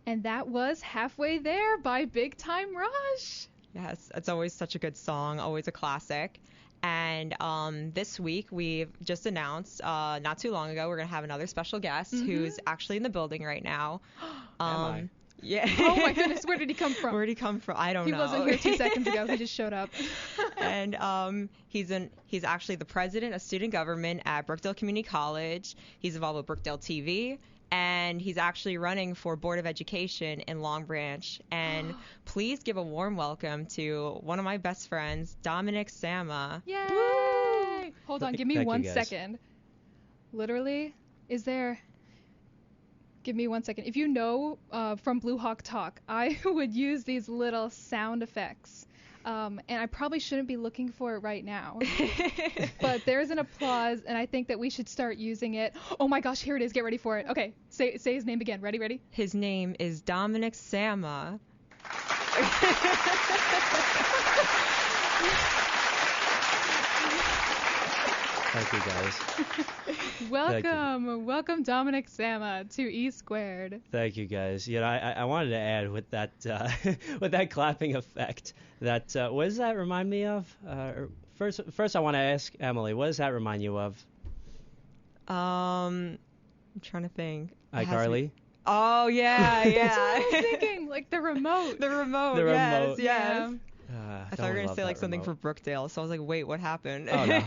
And that was Halfway There by Big Time Rush. Yes, it's always such a good song, always a classic. And this week we've just announced, not too long ago, we're going to have another special guest who's actually in the building right now. Am I? Yeah. Oh my goodness, where did he come from? Where did he come from? I don't know. He wasn't here 2 seconds ago. He just showed up. And he's actually the president of student government at Brookdale Community College. He's involved with Brookdale TV. And he's actually running for Board of Education in Long Branch. And please give a warm welcome to one of my best friends, Dominic Sama. Yay! Woo! Hold on, give me Thank you, 1 guys. second. Literally, give me 1 second. If you know from Blue Hawk Talk, I would use these little sound effects. And I probably shouldn't be looking for it right now. But there's an applause, and I think that we should start using it. Oh my gosh, here it is. Get ready for it. Okay, say his name again. Ready? His name is Dominic Sama. Thank you, guys. Welcome Dominic Sama to E Squared. Thank you, guys. I wanted to add with that with that clapping effect. That what does that remind me of? First, I want to ask Emily, what does that remind you of? I'm trying to think. iCarly. Oh yeah. That's what I was thinking, like the remote. The remote. The yes, remote. Yes. I thought you were going gonna say like something for Brookdale, so I was like, wait, what happened? Oh, no.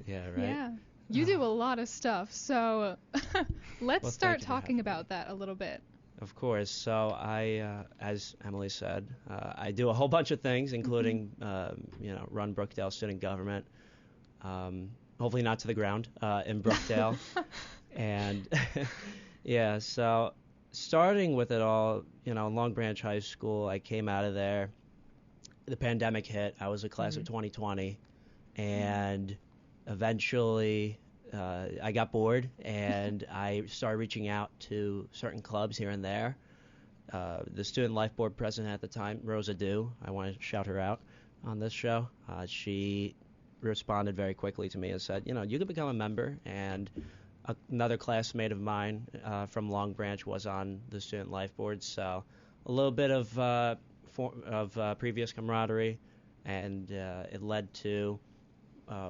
Yeah, right. Yeah. You do a lot of stuff, so let's Well, start thank you for talking having about that a little bit. Of course. So I, as Emily said, I do a whole bunch of things, including, run Brookdale student government. Hopefully not to the ground in Brookdale. And yeah, so starting with it all, Long Branch High School, I came out of there. The pandemic hit. I was a class of 2020, and eventually I got bored, and I started reaching out to certain clubs here and there. The Student Life Board president at the time, Rosa Dew, I want to shout her out on this show. She responded very quickly to me and said, you could become a member. And another classmate of mine from Long Branch was on the Student Life Board, so a little bit of previous camaraderie, and it led to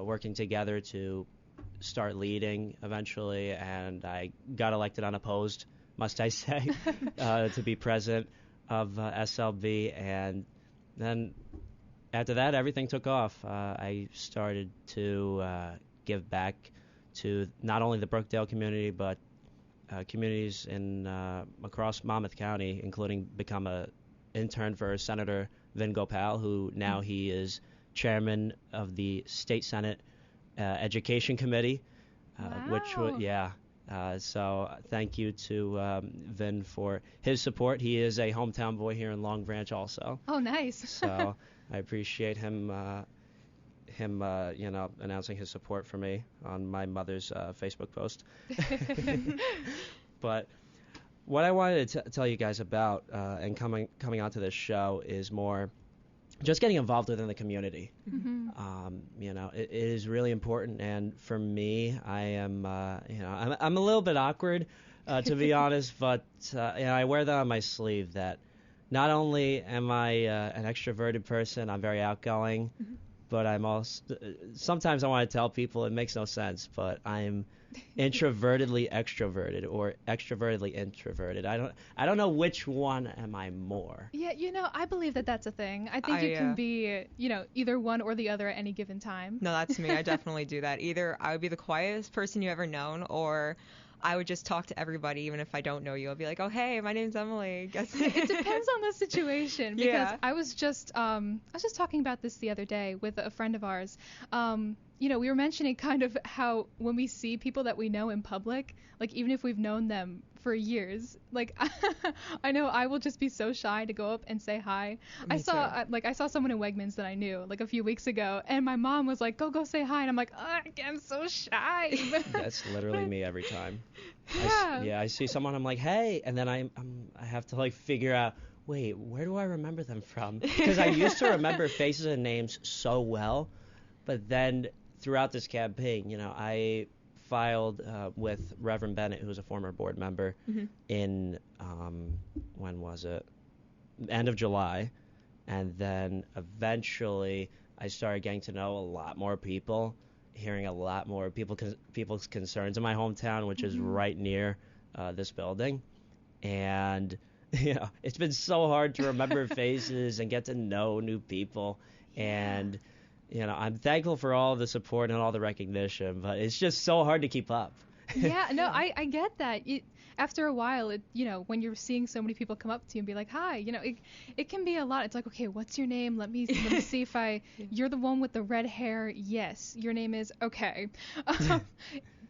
working together to start leading eventually, and I got elected unopposed, must I say, to be president of SLB, and then after that everything took off. I started to give back to not only the Brookdale community, but communities in across Monmouth County, including become a intern for Senator Vin Gopal, who now he is chairman of the State Senate Education Committee, so thank you to Vin for his support. He is a hometown boy here in Long Branch also. Oh, nice. So I appreciate him announcing his support for me on my mother's Facebook post. But what I wanted to tell you guys about and coming onto this show is more just getting involved within the community. It is really important, and for me, I am I'm a little bit awkward to be honest, but I wear that on my sleeve. That not only am I an extroverted person, I'm very outgoing, but I'm also sometimes I want to tell people it makes no sense, but I'm introvertedly extroverted or extrovertedly introverted. I don't know which one am I more. Yeah, I believe that that's a thing. I think you can be, either one or the other at any given time. No, that's me. I definitely do that. Either I would be the quietest person you ever known, or I would just talk to everybody, even if I don't know you. I'll be like, oh, hey, my name's Emily. Guess It depends on the situation, because I was just talking about this the other day with a friend of ours. We were mentioning kind of how when we see people that we know in public, like even if we've known them for years, like I know I will just be so shy to go up and say hi. I saw someone in Wegmans that I knew like a few weeks ago, and my mom was like, go say hi, and I'm like, I'm so shy. That's literally me every time. Yeah. I see someone, I'm like, hey, and then I have to like figure out, wait, where do I remember them from? Because I used to remember faces and names so well, but then throughout this campaign, I filed with Reverend Bennett, who was a former board member, in, when was it? End of July. And then eventually I started getting to know a lot more people, hearing a lot more people's concerns in my hometown, which is right near this building. And, it's been so hard to remember faces and get to know new people. And, I'm thankful for all the support and all the recognition, but it's just so hard to keep up. Yeah, no, I get that. After a while, when you're seeing so many people come up to you and be like, hi, it can be a lot. It's like, okay, what's your name? Let me see if you're the one with the red hair. Yes, your name is, okay.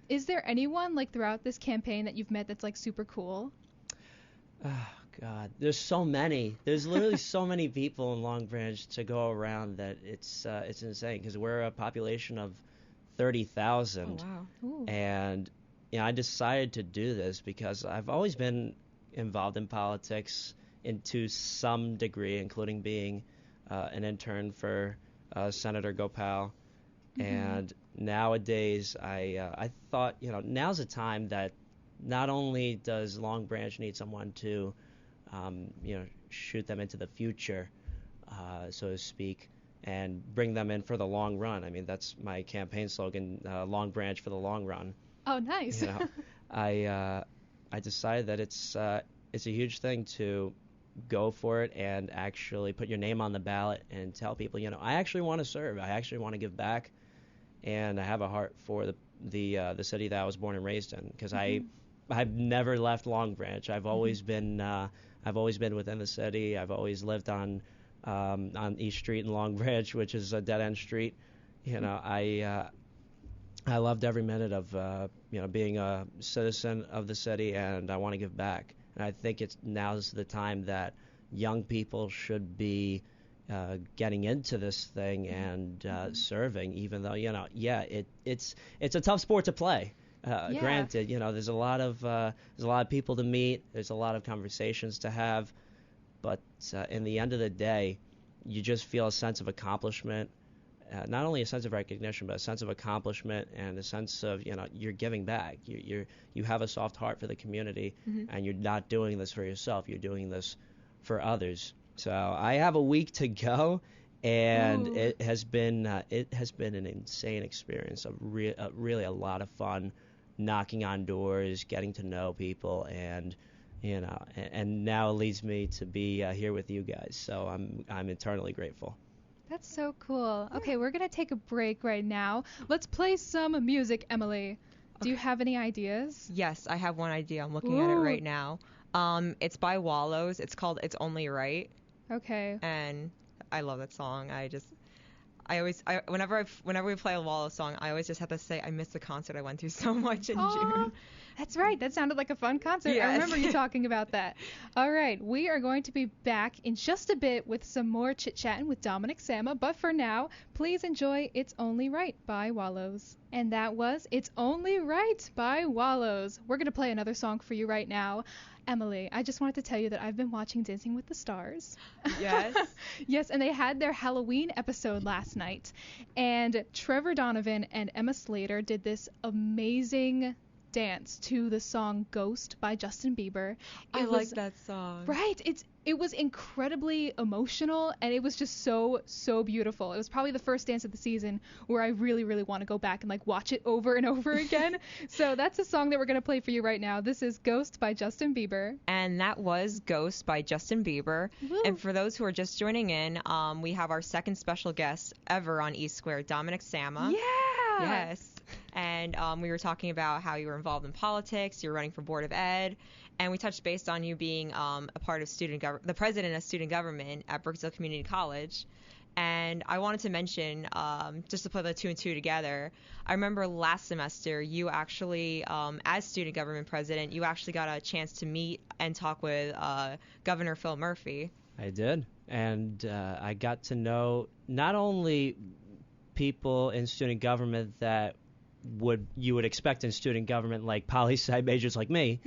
Is there anyone, like, throughout this campaign that you've met that's, like, super cool? Oh, God. There's so many. There's literally so many people in Long Branch to go around that it's insane, because we're a population of 30,000. Oh, wow. Ooh. And I decided to do this because I've always been involved in politics to some degree, including being an intern for Senator Gopal. And nowadays, I thought, now's a time that not only does Long Branch need someone to, shoot them into the future, so to speak, and bring them in for the long run. I mean, that's my campaign slogan, Long Branch for the long run. Oh, nice. I decided that it's a huge thing to go for it and actually put your name on the ballot and tell people, I actually want to serve. I actually want to give back, and I have a heart for the city that I was born and raised in, because I've never left Long Branch. I've always been within the city. I've always lived on East Street in Long Branch, which is a dead-end street. I loved every minute of being a citizen of the city, and I want to give back. And I think now's the time that young people should be getting into this thing and serving, even though it's a tough sport to play. Granted, there's a lot of people to meet, there's a lot of conversations to have, but in the end of the day, you just feel a sense of accomplishment. Not only a sense of recognition, but a sense of accomplishment and a sense of, you're giving back. You have a soft heart for the community, and you're not doing this for yourself. You're doing this for others. So I have a week to go, and it has been an insane experience. Really a lot of fun, knocking on doors, getting to know people, and and now it leads me to be here with you guys. So I'm eternally grateful. That's so cool. Okay, we're going to take a break right now. Let's play some music, Emily. Do you have any ideas? Yes, I have one idea. I'm looking at it right now. It's by Wallows. It's called It's Only Right. Okay. And I love that song. Whenever we play a Wallows song, I always just have to say I miss the concert I went to so much in June. That's right. That sounded like a fun concert. Yes. I remember you talking about that. All right. We are going to be back in just a bit with some more chit-chatting with Dominic Sama. But for now, please enjoy It's Only Right by Wallows. And that was It's Only Right by Wallows. We're going to play another song for you right now. Emily, I just wanted to tell you that I've been watching Dancing with the Stars. Yes. Yes, and they had their Halloween episode last night. And Trevor Donovan and Emma Slater did this amazing dance to the song Ghost by Justin Bieber. I like that song. Right. It was incredibly emotional, and it was just so beautiful. It was probably the first dance of the season where I really, really want to go back and watch it over and over again. So that's a song that we're going to play for you right now. This is Ghost by Justin Bieber. And that was Ghost by Justin Bieber. Woo. And for those who are just joining in, we have our second special guest ever on E Square, Dominic Sama. Yeah. Yes. And we were talking about how you were involved in politics, you were running for Board of Ed, and we touched base on you being a part of the president of student government at Brookdale Community College. And I wanted to mention, just to put the two and two together, I remember last semester you actually, as student government president, you actually got a chance to meet and talk with Governor Phil Murphy. I did, and I got to know not only people in student government that you would expect in student government, like poli-sci majors like me,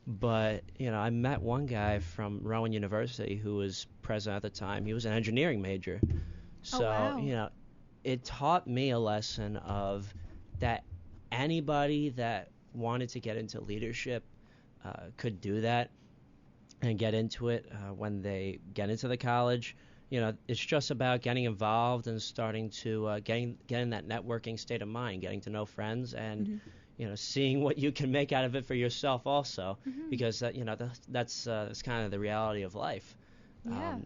but I met one guy from Rowan University who was president at the time. He was an engineering major, so wow. It taught me a lesson of that anybody that wanted to get into leadership could do that and get into it when they get into the college. It's just about getting involved and starting to getting that networking state of mind, getting to know friends, and seeing what you can make out of it for yourself also, because that's kind of the reality of life. Yeah.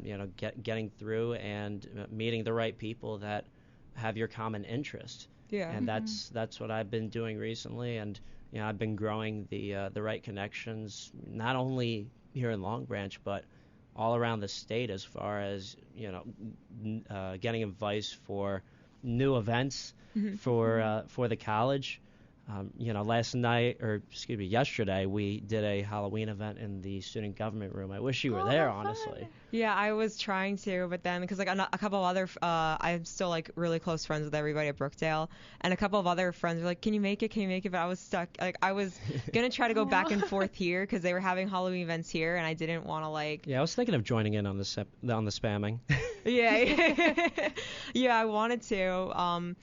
Getting through and meeting the right people that have your common interest. Yeah. And that's what I've been doing recently, and I've been growing the right connections, not only here in Long Branch, but all around the state, as far as getting advice for new events for the college. Yesterday we did a Halloween event in the student government room. I wish you were there, honestly. Yeah, I was trying to, but then because a couple of other, I'm still like really close friends with everybody at Brookdale, and a couple of other friends were like, "Can you make it? Can you make it?" But I was stuck. Like I was gonna try to go back and forth here because they were having Halloween events here, and I didn't want to like. Yeah, I was thinking of joining in on the spamming. Yeah, yeah, I wanted to.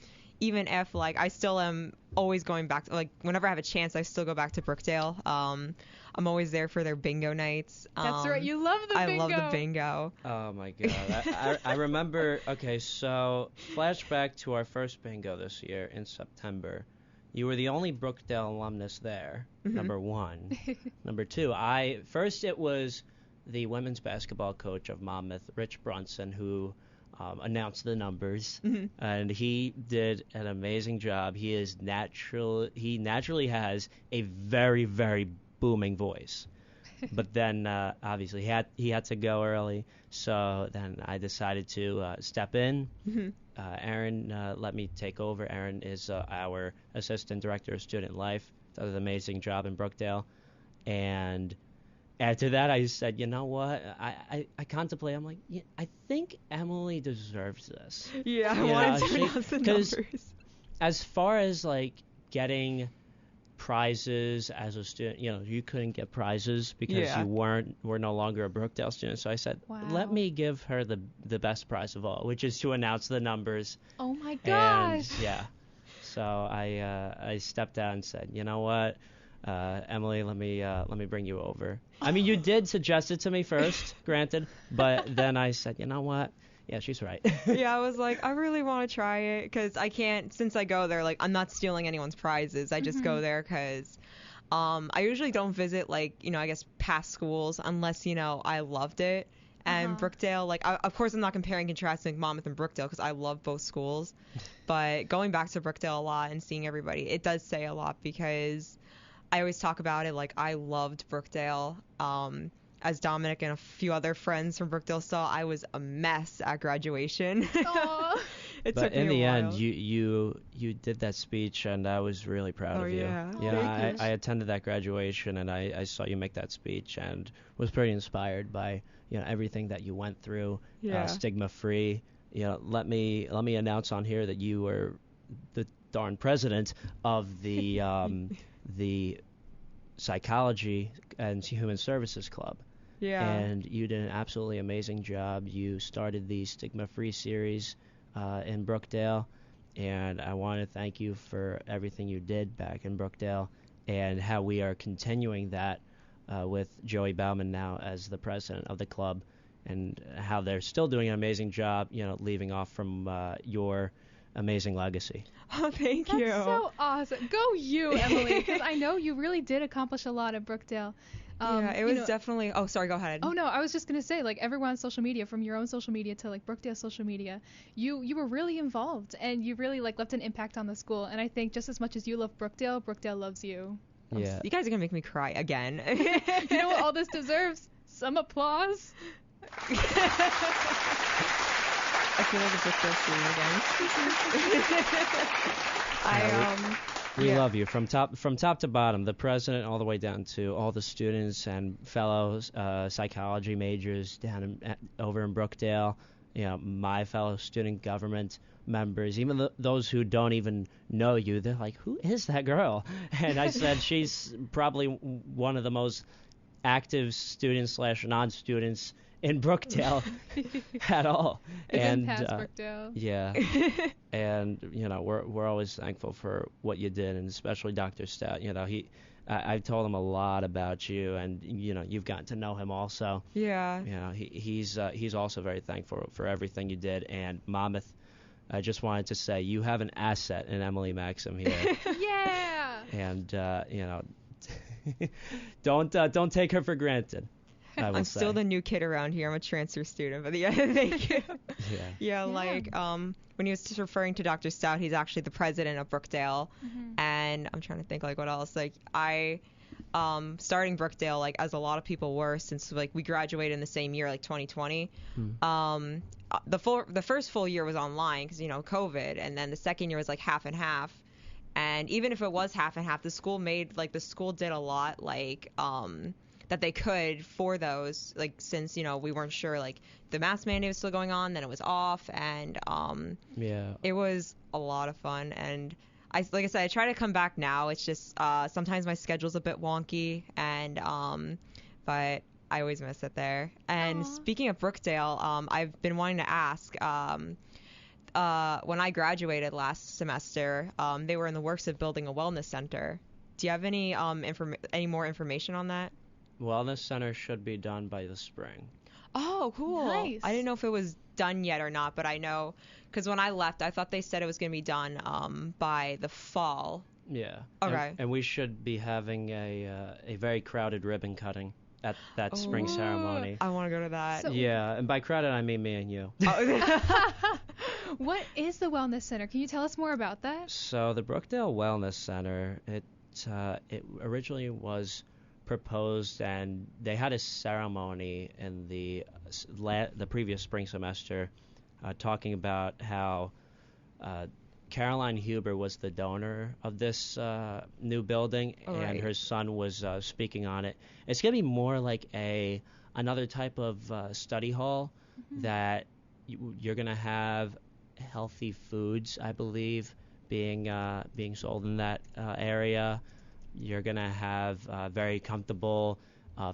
Even if like I still am always going back to, like, whenever I have a chance, I still go back to Brookdale. I'm always there for their bingo nights. That's right, you love the bingo. I love the bingo. Oh my god, I remember. Okay, so flashback to our first bingo this year in September. You were the only Brookdale alumnus there. Number one. Number two, it was the women's basketball coach of Monmouth, Rich Brunson, who announced the numbers, and he did an amazing job. He naturally has a very, very booming voice, but then obviously he had to go early, so then I decided to step in. Aaron let me take over. Aaron is our assistant director of student life, does an amazing job in Brookdale, and after that, I said, you know what? I contemplate. I'm like, yeah, I think Emily deserves this. Yeah, I wanted to announce the numbers. As far as like getting prizes as a student, you couldn't get prizes because you were no longer a Brookdale student. So I said, let me give her the best prize of all, which is to announce the numbers. Oh my gosh! And, yeah. So I stepped out and said, you know what? Emily, let me bring you over. I mean, you did suggest it to me first, granted, but then I said, you know what? Yeah, she's right. Yeah, I was like, I really want to try it because I can't, since I go there, like, I'm not stealing anyone's prizes. I just go there because I usually don't visit, like, I guess past schools unless, I loved it. And Brookdale, like, of course, I'm not comparing and contrasting Monmouth and Brookdale because I love both schools. But going back to Brookdale a lot and seeing everybody, it does say a lot because I always talk about it, like, I loved Brookdale. As Dominic and a few other friends from Brookdale saw, I was a mess at graduation. But in the end, you did that speech, and I was really proud of you. Yeah. I attended that graduation, and I saw you make that speech, and was pretty inspired by everything that you went through. Stigma-free. Let me announce on here that you were the darn president of the the Psychology and Human Services Club. Yeah. And you did an absolutely amazing job. You started the Stigma-Free series in Brookdale, and I want to thank you for everything you did back in Brookdale and how we are continuing that with Joey Bauman now as the president of the club, and how they're still doing an amazing job, leaving off from your amazing legacy. Oh, thank you. That's so awesome. Go you, Emily, because I know you really did accomplish a lot at Brookdale. Yeah, it was definitely. Oh, sorry. Go ahead. Oh no, I was just gonna say, like, everyone on social media, from your own social media to like Brookdale social media, you were really involved, and you really like left an impact on the school. And I think just as much as you love Brookdale, Brookdale loves you. Yeah. You guys are gonna make me cry again. You know what all this deserves? Some applause. I feel like a Brookdale student again. We love you from top to bottom, the president all the way down to all the students and fellow psychology majors down over in Brookdale. My fellow student government members, even those who don't even know you, they're like, who is that girl? And I said, she's probably one of the most active students / non-students in Brookdale at all. And past Brookdale. Yeah. And we're always thankful for what you did, and especially Dr. Stout. I've told him a lot about you, and you've gotten to know him also. Yeah. He's also very thankful for everything you did. And Monmouth, I just wanted to say you have an asset in Emily Maxim here. Yeah. And don't take her for granted. I'm still the new kid around here. I'm a transfer student, but yeah, thank you. Yeah. When he was referring to Dr. Stout, he's actually the president of Brookdale, and I'm trying to think what else. I starting Brookdale, as a lot of people were, since we graduated in the same year, 2020. The first full year was online because COVID, and then the second year was half and half. And even if it was half and half, the school did a lot that they could for those, since we weren't sure, the mask mandate was still going on, then it was off, and it was a lot of fun. And I said, I try to come back now. It's just sometimes my schedule's a bit wonky, and but I always miss it there. And speaking of Brookdale, I've been wanting to ask, when I graduated last semester, they were in the works of building a wellness center. Do you have any more information on that? Wellness center should be done by the spring. Oh, cool. Nice. I didn't know if it was done yet or not, but I know because when I left, I thought they said it was going to be done by the fall. Yeah. Okay. And we should be having a very crowded ribbon cutting at that spring ceremony. I want to go to that. Yeah, and by crowded I mean me and you. What is the Wellness Center? Can you tell us more about that? So the Brookdale Wellness Center, it originally was proposed, and they had a ceremony in the previous spring semester talking about how Caroline Huber was the donor of this new building, and her son was speaking on it. It's going to be more like another type of study hall that you're going to have healthy foods, I believe, being sold in that area. You're going to have very comfortable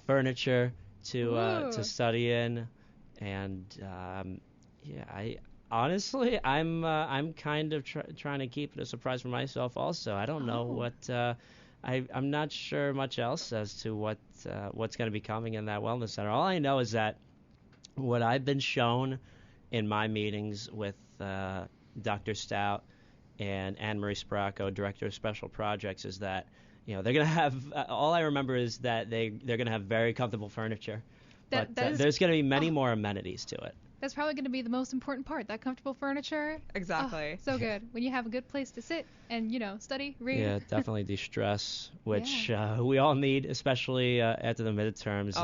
furniture to study in, and honestly, I'm kind of trying to keep it a surprise for myself. Also, I don't know what I'm not sure much else as to what's going to be coming in that wellness center. All I know is that what I've been shown in my meetings with Dr. Stout and Anne Marie Spracco, Director of Special Projects, is that they're going to have. All I remember is that they're going to have very comfortable furniture, but there's going to be many more amenities to it. That's probably going to be the most important part, that comfortable furniture. Exactly. So good. When you have a good place to sit and, study, read. Yeah, definitely de-stress, which we all need, especially after the midterms.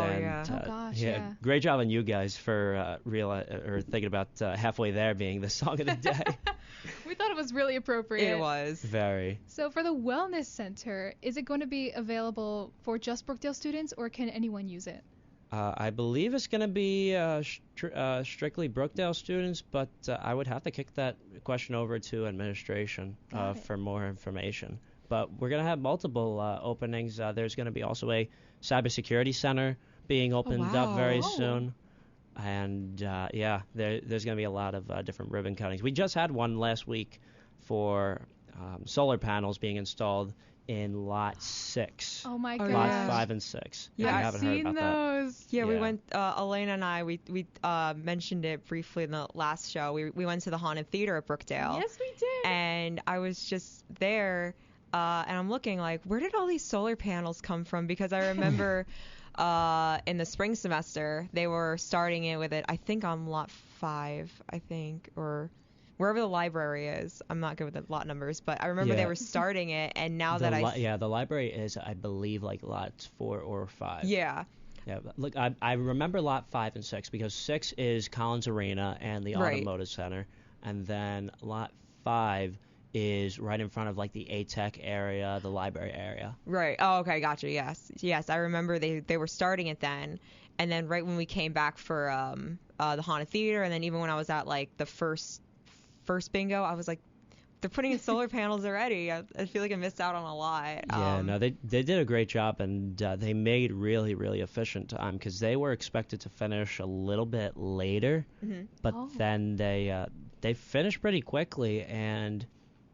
Yeah. Great job on you guys for thinking about Halfway There being the song of the day. We thought it was really appropriate. It was. Very. So for the Wellness Center, is it going to be available for just Brookdale students, or can anyone use it? I believe it's going to be strictly Brookdale students, but I would have to kick that question over to administration for more information. But we're going to have multiple openings. There's going to be also a cybersecurity center being opened up very soon. And, there's going to be a lot of different ribbon cuttings. We just had one last week for solar panels being installed in Lot 6. Oh, my gosh. Lot 5 and 6. Yeah, I've seen heard about those. That. Yeah, we went, Elena and I, we mentioned it briefly in the last show. We went to the Haunted Theater at Brookdale. Yes, we did. And I was just there, and I'm looking where did all these solar panels come from? Because I remember in the spring semester, they were starting it with it, I think on Lot 5, or wherever the library is. I'm not good with the lot numbers, but I remember they were starting it, and now the library is, I believe, lots 4 or 5. Yeah. Yeah, look, I remember Lot 5 and 6 because 6 is Collins Arena and the Automotive Center, and then Lot 5 is right in front of the ATEC area, the library area. Right. Oh, okay, gotcha. Yes. I remember they were starting it then, and then right when we came back for the Haunted Theater, and then even when I was at the first bingo, I was they're putting in solar panels already. I feel like I missed out on a lot. Yeah, no, they did a great job, and they made really, really efficient time because they were expected to finish a little bit later, but then they finished pretty quickly, and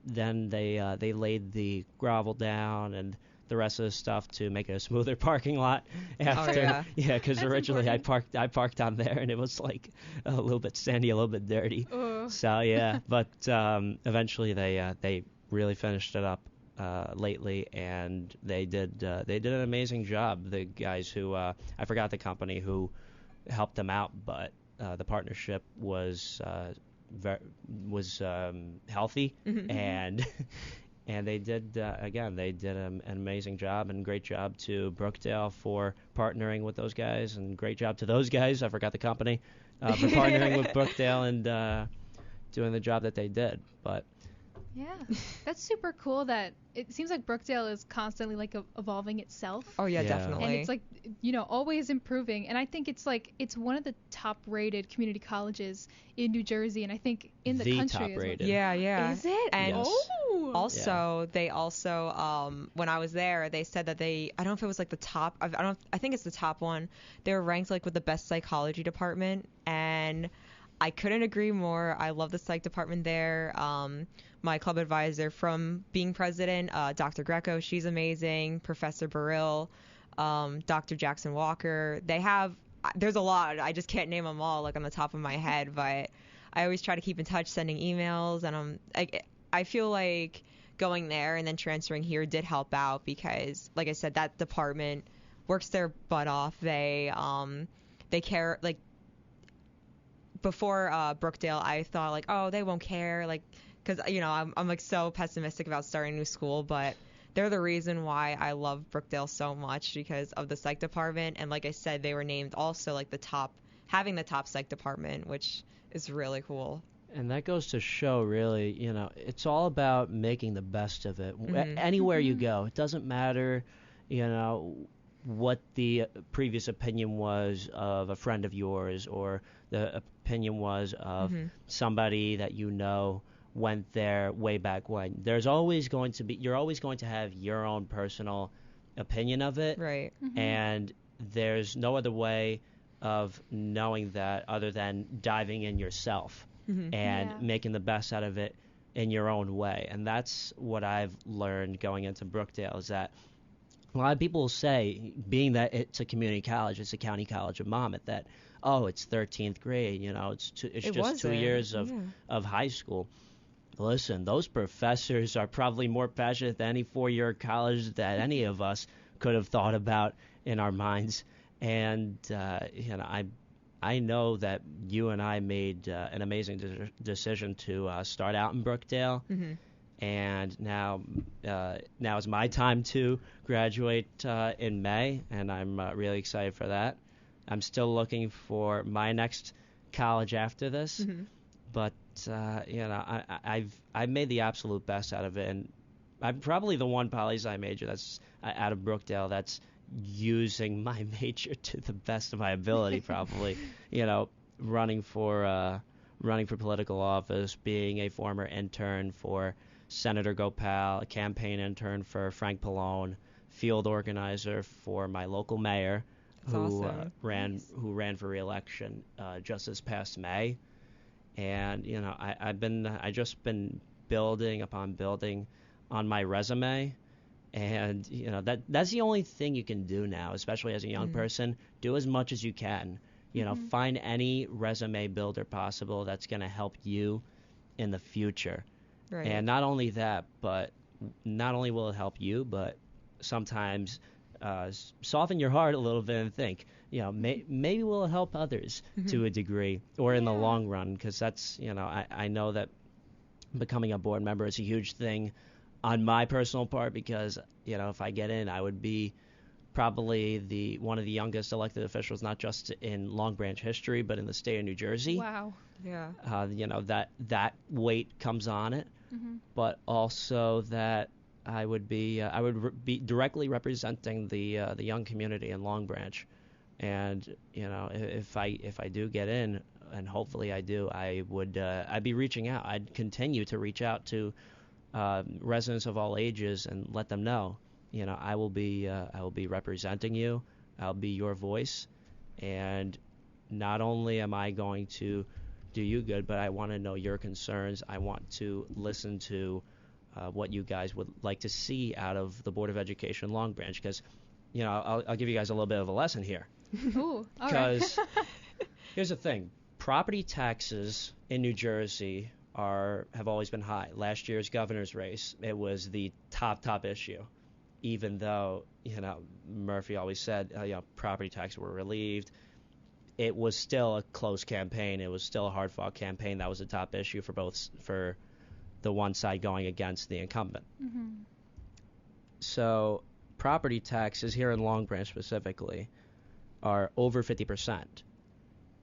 then they laid the gravel down and the rest of the stuff to make it a smoother parking lot after. Because originally important. I parked on there and it was like a little bit sandy, a little bit dirty. So yeah, but eventually they really finished it up lately, and they did an amazing job. The guys who I forgot the company who helped them out, but the partnership was healthy, and they did an amazing job, and great job to Brookdale for partnering with those guys, and great job to those guys. I forgot the company for partnering with Brookdale and doing the job that they did. But yeah, that's super cool that it seems like Brookdale is constantly like evolving itself. Oh yeah, definitely. And it's like, always improving. And I think it's one of the top rated community colleges in New Jersey, and I think in the country top as well. rated. Yeah. Is it? And yes. they also when I was there, they said that I don't know if it was like the top, I think it's the top one. They were ranked like with the best psychology department, and I couldn't agree more. I love the psych department there. My club advisor from being president, Dr. Greco, she's amazing. Professor Burrill, Dr. Jackson Walker. There's a lot. I just can't name them all like on the top of my head, but I always try to keep in touch, sending emails, and I feel like going there and then transferring here did help out because, like I said, that department works their butt off. They care, like, before Brookdale, I thought like, oh, they won't care, like, because I'm like so pessimistic about starting a new school, but they're the reason why I love Brookdale so much because of the psych department, and like I said, they were named also like having the top psych department, which is really cool. And that goes to show, really, it's all about making the best of it. Anywhere you go, it doesn't matter, what the previous opinion was of a friend of yours or the opinion was of somebody that went there way back when. You're always going to have your own personal opinion of it. Right. And there's no other way of knowing that other than diving in yourself and making the best out of it in your own way. And that's what I've learned going into Brookdale, is that a lot of people say, being that it's a community college, it's a county college of Monmouth, that, oh, it's 13th grade, it's just 2 years of high school. Listen, those professors are probably more passionate than any 4-year college that any of us could have thought about in our minds. And, I know that you and I made an amazing decision to start out in Brookdale. And now is my time to graduate in May, and I'm really excited for that. I'm still looking for my next college after this, but I've made the absolute best out of it, and I'm probably the one poli-sci major that's out of Brookdale that's using my major to the best of my ability. Probably, running for political office, being a former intern for Senator Gopal, a campaign intern for Frank Pallone, field organizer for my local mayor, who ran for re-election just this past May. And I just been building upon building on my resume, and that's the only thing you can do now, especially as a young person. Do as much as you can. Find any resume builder possible that's going to help you in the future. Right. And not only that, but not only will it help you, but sometimes soften your heart a little bit and think, maybe will it help others to a degree or in the long run, because that's, I know that becoming a board member is a huge thing on my personal part, because, if I get in, I would be probably one of the youngest elected officials, not just in Long Branch history, but in the state of New Jersey. Wow. Yeah. That weight comes on it, but also that I would be directly representing the young community in Long Branch, and if I do get in, and hopefully I do, I'd be reaching out. I'd continue to reach out to residents of all ages and let them know, I will be representing you. I'll be your voice, and not only am I going to do you good, but I want to know your concerns. I want to listen to what you guys would like to see out of the Board of Education Long Branch, because, I'll give you guys a little bit of a lesson here. Ooh, all right. Because here's the thing. Property taxes in New Jersey have always been high. Last year's governor's race, it was the top issue, even though, Murphy always said, property taxes were relieved. It was still a close campaign. It was still a hard-fought campaign. That was the top issue for the one side going against the incumbent. Mm-hmm. So property taxes here in Long Branch specifically are over 50%.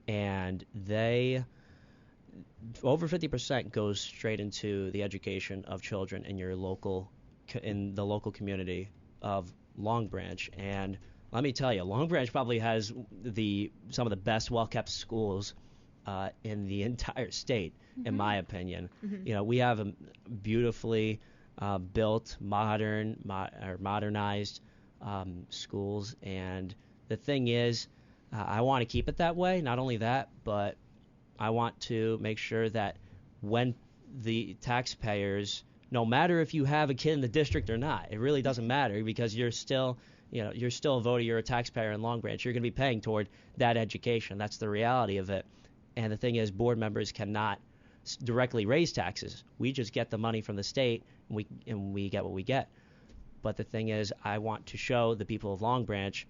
And over 50% goes straight into the education of children in the local community of Long Branch. And let me tell you, Long Branch probably has some of the best well-kept schools in the entire state, in my opinion. Mm-hmm. We have a beautifully built, modernized schools, and the thing is, I want to keep it that way. Not only that, but I want to make sure that when the taxpayers, no matter if you have a kid in the district or not, it really doesn't matter, because you're still a voter, you're a taxpayer in Long Branch. You're going to be paying toward that education. That's the reality of it. And the thing is, board members cannot directly raise taxes. We just get the money from the state, and we get what we get. But the thing is, I want to show the people of Long Branch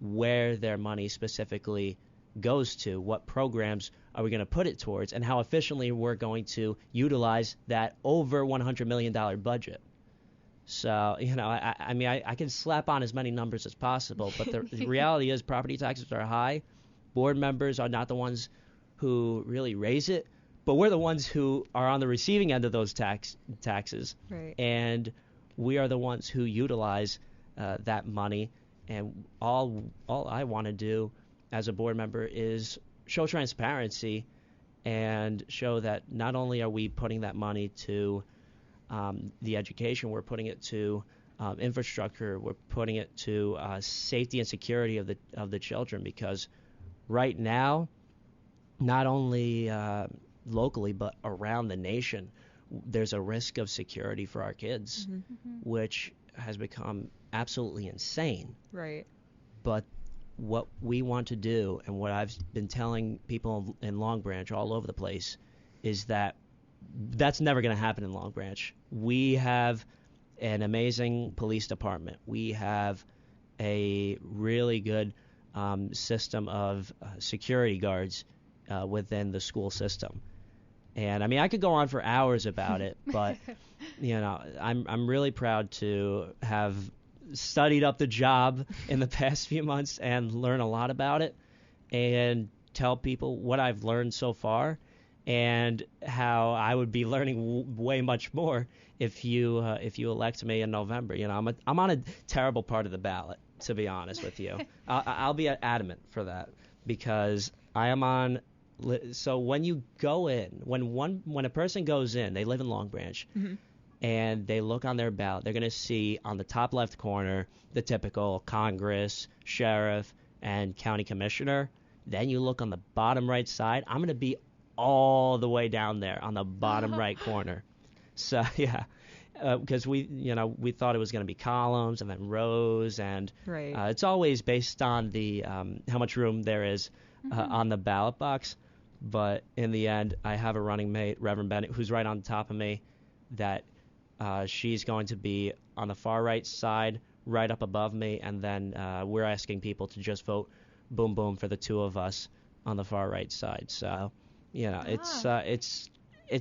where their money specifically goes to, what programs are we going to put it towards, and how efficiently we're going to utilize that over $100 million budget. So, I can slap on as many numbers as possible, but the reality is property taxes are high. Board members are not the ones who really raise it, but we're the ones who are on the receiving end of those taxes. Right. And we are the ones who utilize that money. And all I want to do as a board member is show transparency and show that not only are we putting that money to the education, we're putting it to infrastructure, we're putting it to safety and security of the children, because right now, not only locally but around the nation, there's a risk of security for our kids, which has become absolutely insane. Right. But what we want to do, and what I've been telling people in Long Branch all over the place, is that that's never going to happen in Long Branch. We have an amazing police department. We have a really good system of security guards within the school system. And I could go on for hours about it, but I'm really proud to have studied up the job in the past few months and learn a lot about it, and tell people what I've learned so far, and how I would be learning way much more if you elect me in November. I'm on a terrible part of the ballot, to be honest with you. I'll be adamant for that, because I am on. So when you go in, when a person goes in, they live in Long Branch, and they look on their ballot, they're going to see on the top left corner the typical Congress, sheriff, and county commissioner. Then you look on the bottom right side. I'm going to be all the way down there on the bottom right corner. So yeah, because we thought it was going to be columns and then rows, and right. It's always based on the how much room there is on the ballot box. But in the end, I have a running mate, Reverend Bennett, who's right on top of me, that she's going to be on the far right side, right up above me, and then we're asking people to just vote boom boom for the two of us on the far right side. So, it's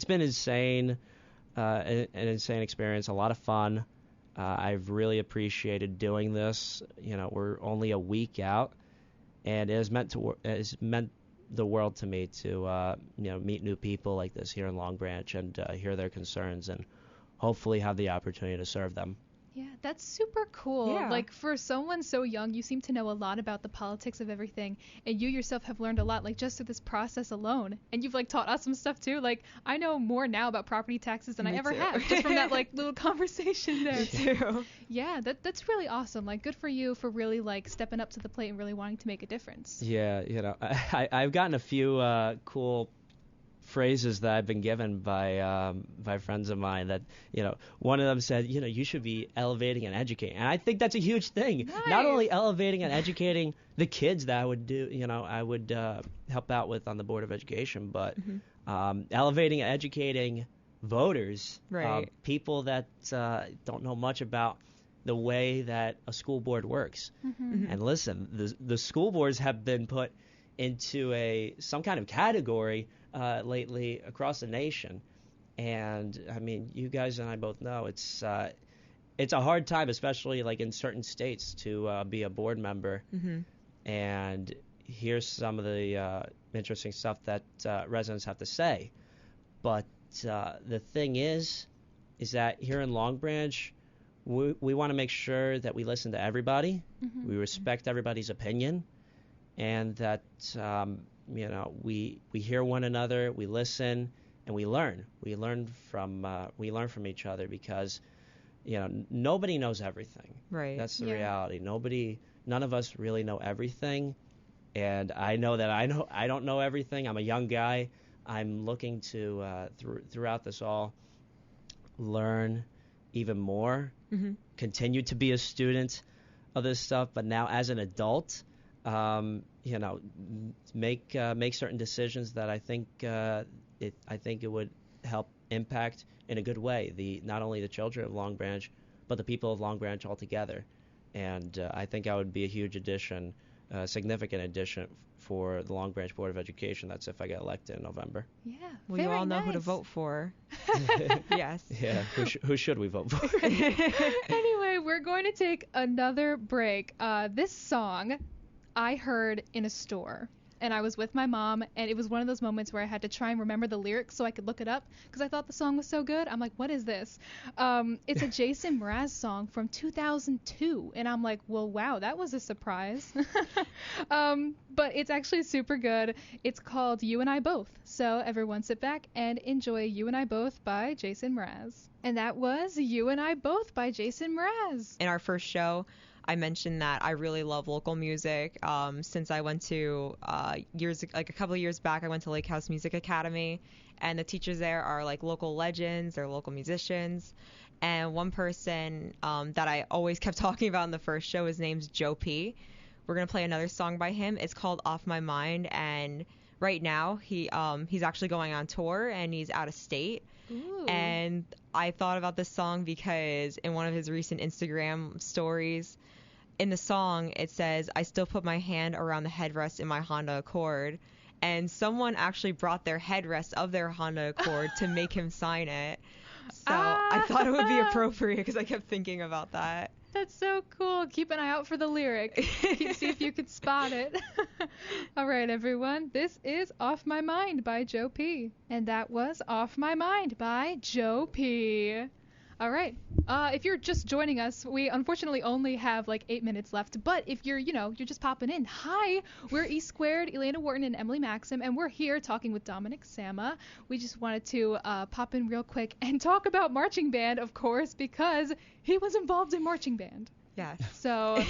been insane, an insane experience, a lot of fun. I've really appreciated doing this. We're only a week out, and it has meant the world to me to meet new people like this here in Long Branch, and hear their concerns, and hopefully have the opportunity to serve them. Yeah, that's super cool. Yeah. Like, for someone so young, you seem to know a lot about the politics of everything, and you yourself have learned a lot, like, just through this process alone. And you've, like, taught us some stuff, too. Like, I know more now about property taxes than I ever have, just from that, like, little conversation there. Me too. Yeah, that's really awesome. Like, good for you for really, like, stepping up to the plate and really wanting to make a difference. Yeah, I've gotten a few cool phrases that I've been given by friends of mine that, one of them said, you should be elevating and educating. And I think that's a huge thing. Nice. Not only elevating and educating the kids that I would help out with on the Board of Education, but elevating and educating voters, Right. people that don't know much about the way that a school board works. And listen, the school boards have been put into some kind of category lately across the nation, and I mean, you guys and I both know it's a hard time, especially like in certain states, to be a board member. And here's some of the interesting stuff that residents have to say. But the thing is that here in Long Branch, we want to make sure that we listen to everybody, we respect everybody's opinion, and that we hear one another, we listen, and we learn. We learn from each other, because nobody knows everything. Right. That's the reality. None of us really know everything, and I know that I don't know everything. I'm a young guy. I'm looking to throughout this all learn even more, continue to be a student of this stuff, but now as an adult, make certain decisions that I think it would help impact in a good way not only the children of Long Branch, but the people of Long Branch altogether. And I think I would be a huge addition, a significant addition for the Long Branch Board of Education. That's if I get elected in November. Yeah. We all know who to vote for. Yes. Yeah. Who should we vote for? Anyway, we're going to take another break. This song I heard in a store, and I was with my mom, and it was one of those moments where I had to try and remember the lyrics so I could look it up, because I thought the song was so good. I'm like, what is this? It's a Jason Mraz song from 2002, and I'm like, well, wow, that was a surprise. But it's actually super good. It's called You and I Both. So everyone sit back and enjoy You and I Both by Jason Mraz. And that was You and I Both by Jason Mraz. In our first show, I mentioned that I really love local music. Since I went to a couple of years back, I went to Lake House Music Academy, and the teachers there are like local legends, they're local musicians. And one person that I always kept talking about in the first show, his name's Joe P. We're gonna play another song by him. It's called Off My Mind, and right now he's actually going on tour, and he's out of state. Ooh. And I thought about this song because in one of his recent Instagram stories, in the song, it says, I still put my hand around the headrest in my Honda Accord. And someone actually brought their headrest of their Honda Accord to make him sign it. So I thought it would be appropriate because I kept thinking about that. That's so cool. Keep an eye out for the lyric. See if you could spot it. All right, everyone. This is Off My Mind by Joe P. And that was Off My Mind by Joe P. All right. If you're just joining us, we unfortunately only have like 8 minutes left. But if you're just popping in, hi, we're E Squared, Elena Wharton, and Emily Maxim, and we're here talking with Dominic Sama. We just wanted to pop in real quick and talk about marching band, of course, because he was involved in marching band. Yes. So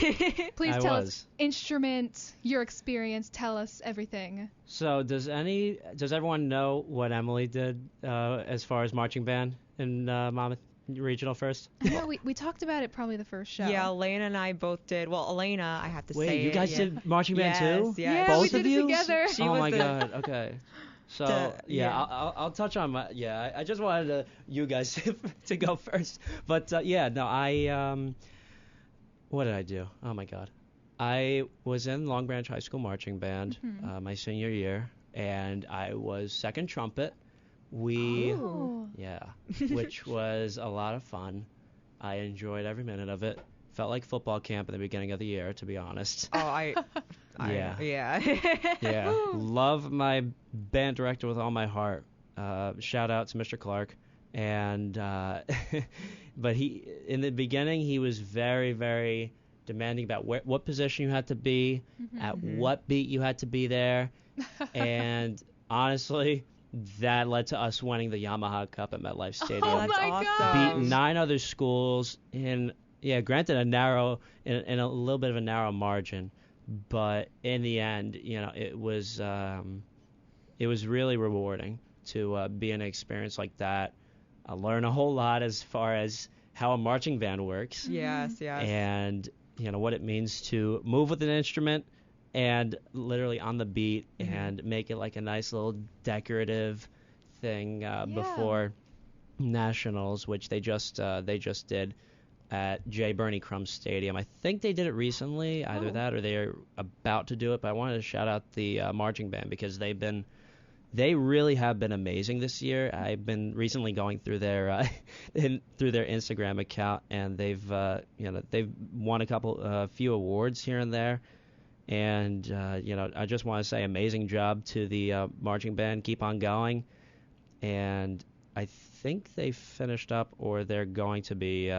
please tell us instrument, your experience, tell us everything. So does everyone know what Emily did as far as marching band in Monmouth Regional first? No, we talked about it probably the first show. Yeah, Elena and I both did. Well, Elena, I have to say. Wait, you guys did marching band too? Yes. Yeah, both we did of you? it together. Oh my god. Okay. So I'll touch on my I just wanted you guys to go first, but I what did I do? Oh my god. I was in Long Branch High School marching band my senior year, and I was second trumpet. Which was a lot of fun. I enjoyed every minute of it. Felt like football camp at the beginning of the year, to be honest. Oh, Love my band director with all my heart. Shout out to Mr. Clark. And but in the beginning, he was very, very demanding about what position you had to be, at what beat you had to be there. And honestly, that led to us winning the Yamaha Cup at MetLife Stadium. Oh That's my awesome. Beat 9 other schools in granted in a little bit of a narrow margin, but in the end, it was really rewarding to be in an experience like that. I learned a whole lot as far as how a marching band works. Yes. And what it means to move with an instrument and literally on the beat and make it like a nice little decorative thing before nationals, which they just did at J. Bernie Crum Stadium. I think they did it recently, either that or they're about to do it. But I wanted to shout out the marching band because they really have been amazing this year. I've been recently going through their through their Instagram account, and they've won a few awards here and there. And I just want to say amazing job to the marching band. Keep on going. And I think they finished up, or they're going to be.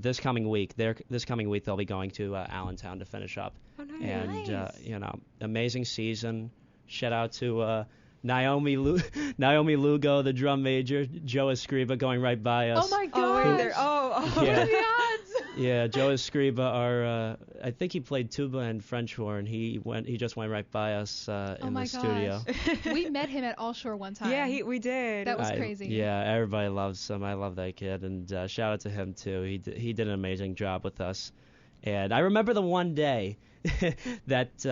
This coming week. This coming week they'll be going to Allentown to finish up. Oh, nice. And amazing season. Shout out to Naomi Lugo, the drum major, Joe Escriba going right by us. Oh my gosh! What are the odds? Yeah, Joe Escriba, I think he played tuba and French horn. He just went right by us in the studio. We met him at All Shore one time. Yeah, we did. That was crazy. Yeah, everybody loves him. I love that kid, and shout out to him too. He did an amazing job with us. And I remember the one day that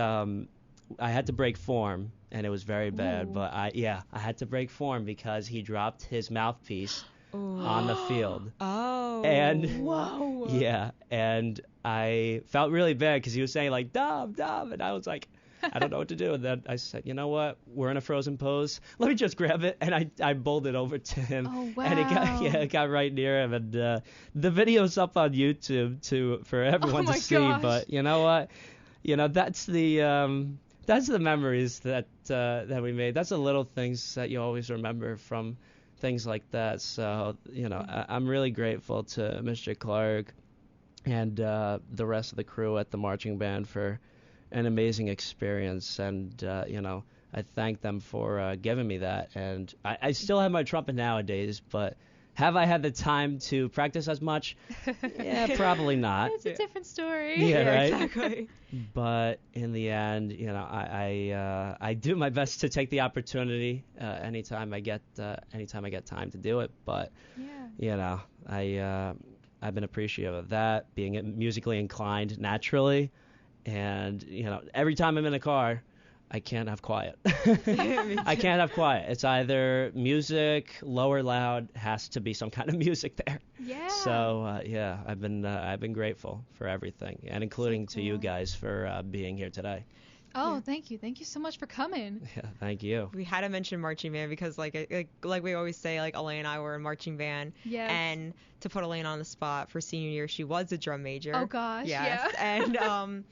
I had to break form, and it was very bad. Ooh. But I had to break form because he dropped his mouthpiece on the field. Oh. And whoa. Yeah, and I felt really bad because he was saying like Dom, and I was like, I don't know what to do. And then I said, you know what? We're in a frozen pose. Let me just grab it, and I bowled it over to him. Oh wow. And it got right near him, and the video's up on YouTube for everyone to see. Gosh. But you know what? That's the memories that we made. That's the little things that you always remember from things like that. So, I'm really grateful to Mr. Clark and the rest of the crew at the marching band for an amazing experience. And, I thank them for giving me that. And I still have my trumpet nowadays, but have I had the time to practice as much? Yeah, probably not. It's a different story. Yeah, right? Exactly. But in the end, I do my best to take the opportunity anytime I get time to do it. But I've been appreciative of that, being musically inclined naturally, and every time I'm in a car, I can't have quiet. I can't have quiet. It's either music, low or loud, has to be some kind of music there. Yeah. So I've been grateful for everything, and including to you guys for being here today. Oh, thank you so much for coming. Yeah, thank you. We had to mention marching band because like we always say, like Elaine and I were in marching band. Yes. And to put Elaine on the spot, for senior year she was a drum major. Oh gosh. Yes. Yeah. And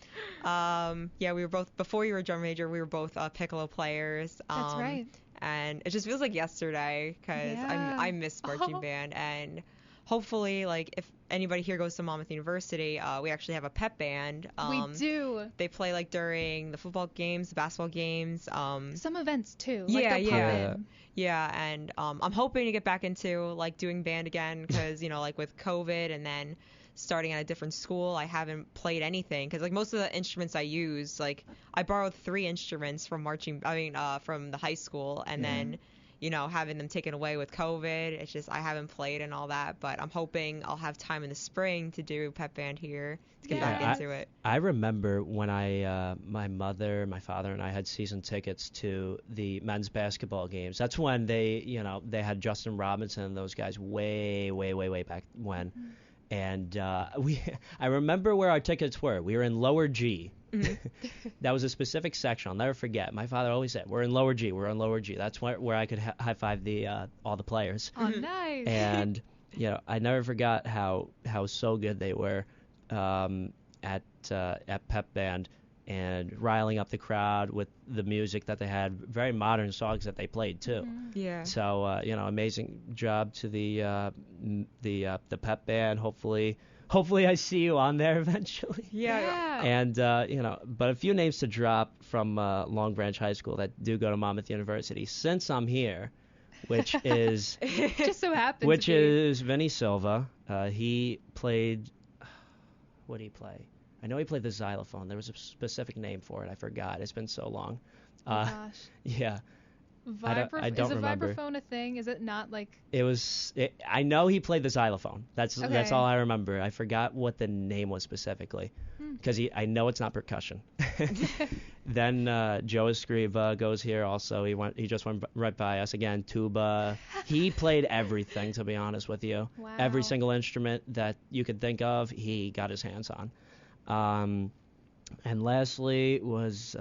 we were both, before you were a drum major, we were both piccolo players. That's right. And it just feels like yesterday because I miss marching band. And hopefully, like, if anybody here goes to Monmouth University, we actually have a pep band. We do. They play like during the football games, the basketball games. Some events too. Yeah, and I'm hoping to get back into like doing band again because like with COVID and then starting at a different school, I haven't played anything because like most of the instruments I use, like I borrowed 3 instruments from from the high school, and then having them taken away with COVID, it's just I haven't played and all that, but I'm hoping I'll have time in the spring to do pep band here to get back into it. I remember when my mother, my father, and I had season tickets to the men's basketball games. That's when they had Justin Robinson and those guys way back when. Mm-hmm. And I remember where our tickets were. We were in lower G. Mm-hmm. That was a specific section. I'll never forget. My father always said, "We're in lower G. We're in lower G." That's where I could high five all the players. Oh, nice. And I never forgot how so good they were at pep band. and riling up the crowd with the music that they had, very modern songs that they played too. Yeah. So amazing job to the pep band. Hopefully I see you on there eventually. Yeah. And but a few names to drop from Long Branch High School that do go to Monmouth University since I'm here, which is just so happens. Which is Vinny Silva. He played. What did he play? I know he played the xylophone. There was a specific name for it. I forgot. It's been so long. Oh gosh. Yeah. I don't is a remember. vibraphone a thing? Is it not like? I know he played the xylophone. That's Okay. all I remember. I forgot what the name was specifically, because I know it's not percussion. Then Joe Escriva goes here also. He just went right by us again. Tuba. He played everything, to be honest with you. Wow. Every single instrument that you could think of, he got his hands on. And lastly was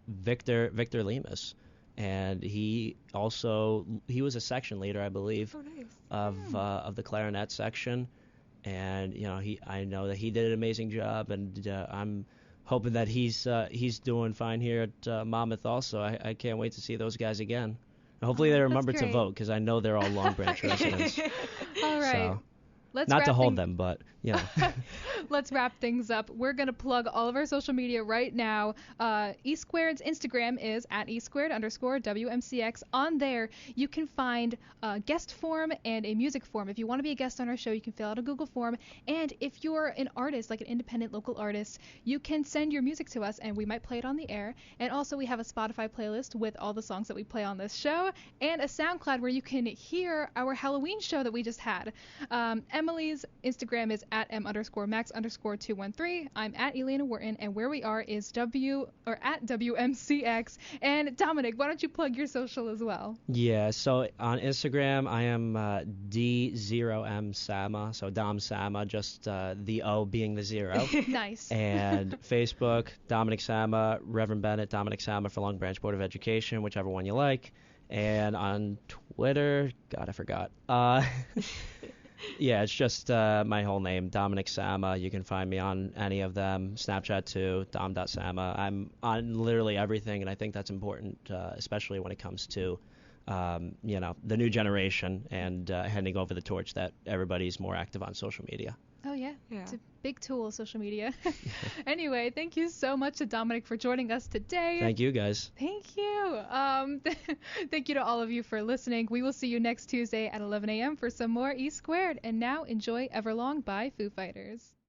Victor Lemus. And he was a section leader, I believe, of the clarinet section, and I know that he did an amazing job, and I'm hoping that he's doing fine here at Monmouth also. I can't wait to see those guys again. And hopefully they remember to vote, because I know they're all Long Branch residents. All right. So, Let's not wrap to hold them, but Let's wrap things up. We're going to plug all of our social media right now. E-Squared's Instagram is at @E_WMCX. On there, you can find a guest form and a music form. If you want to be a guest on our show, you can fill out a Google form. And if you're an artist, like an independent local artist, you can send your music to us, and we might play it on the air. And also, we have a Spotify playlist with all the songs that we play on this show, and a SoundCloud where you can hear our Halloween show that we just had. Emily's Instagram is at @M_Max_213. I'm at Elena Wharton, and where we are is at WMCX. And Dominic, why don't you plug your social as well? Yeah, so on Instagram, I am D0M Sama, so Dom Sama, just the O being the 0. Nice. And Facebook, Dominic Sama, Reverend Bennett, Dominic Sama for Long Branch Board of Education, whichever one you like. And on Twitter, God, I forgot. Yeah, it's just my whole name, Dominic Sama. You can find me on any of them. Snapchat too, dom.sama. I'm on literally everything, and I think that's important, especially when it comes to, the new generation and handing over the torch that everybody's more active on social media. Oh, yeah. It's a big tool, social media. Anyway, thank you so much to Dominic for joining us today. Thank you, guys. Thank you. Thank you to all of you for listening. We will see you next Tuesday at 11 a.m. for some more E Squared. And now enjoy Everlong by Foo Fighters.